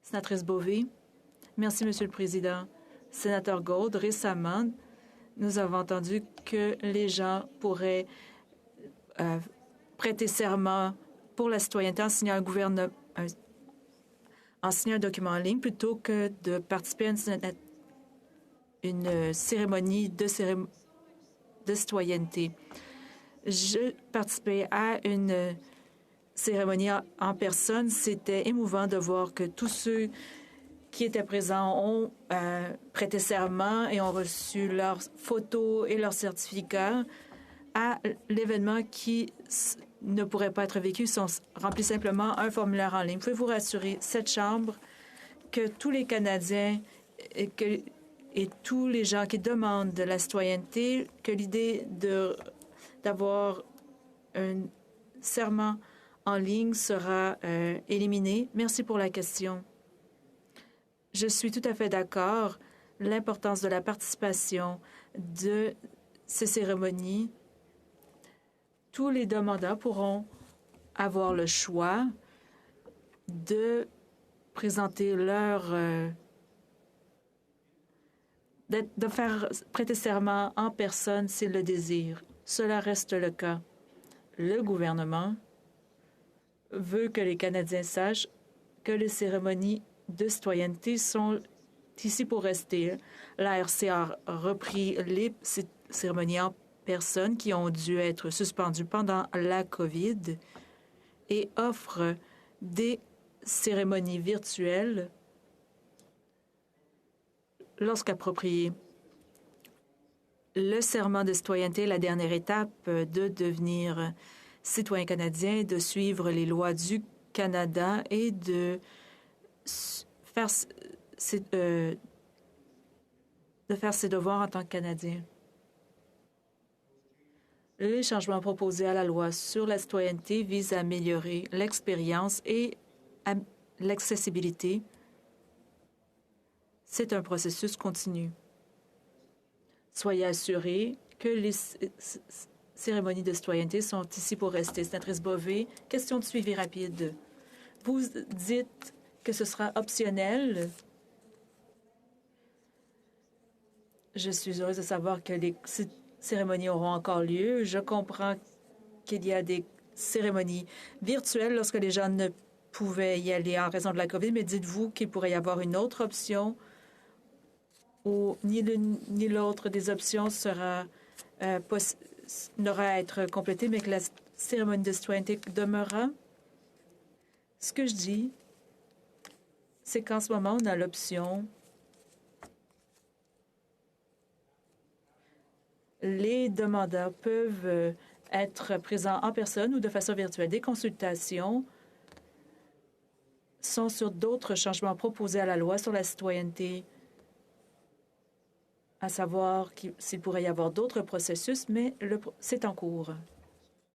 Sénatrice Beauvais. Merci, Monsieur le Président. Sénateur Gold, récemment, nous avons entendu que les gens pourraient prêter serment pour la citoyenneté en signant un document en ligne plutôt que de participer à une cérémonie de citoyenneté. Je participais à une cérémonie en personne. C'était émouvant de voir que tous ceux qui étaient présents ont prêté serment et ont reçu leurs photos et leurs certificats à l'événement qui ne pourrait pas être vécu si on remplit simplement un formulaire en ligne. Pouvez-vous rassurer cette Chambre que tous les Canadiens et tous les gens qui demandent de la citoyenneté, que l'idée d'avoir un serment en ligne sera éliminée? Merci pour la question. Je suis tout à fait d'accord. L'importance de la participation de ces cérémonies. Tous les demandeurs pourront avoir le choix de présenter de faire prêter serment en personne s'ils le désirent. Cela reste le cas. Le gouvernement veut que les Canadiens sachent que les cérémonies de citoyenneté sont ici pour rester. L'ARC a repris les cérémonies en personne qui ont dû être suspendues pendant la COVID et offre des cérémonies virtuelles lorsqu'approprié. Le serment de citoyenneté est la dernière étape de devenir citoyen canadien, de suivre les lois du Canada et de faire ses devoirs en tant que Canadien. Les changements proposés à la loi sur la citoyenneté visent à améliorer l'expérience et l'accessibilité. C'est un processus continu. Soyez assurés que les cérémonies de citoyenneté sont ici pour rester. Sénatrice Beauvais, question de suivi rapide. Vous dites que ce sera optionnel. Je suis heureuse de savoir que les cérémonies auront encore lieu. Je comprends qu'il y a des cérémonies virtuelles lorsque les gens ne pouvaient y aller en raison de la COVID, mais dites-vous qu'il pourrait y avoir une autre option où ni l'une ni l'autre des options n'aura à être complétée, mais que la cérémonie de citoyenneté demeurera? Ce que je dis, c'est qu'en ce moment, on a l'option. Les demandeurs peuvent être présents en personne ou de façon virtuelle. Des consultations sont sur d'autres changements proposés à la loi sur la citoyenneté, à savoir s'il pourrait y avoir d'autres processus, mais c'est en cours.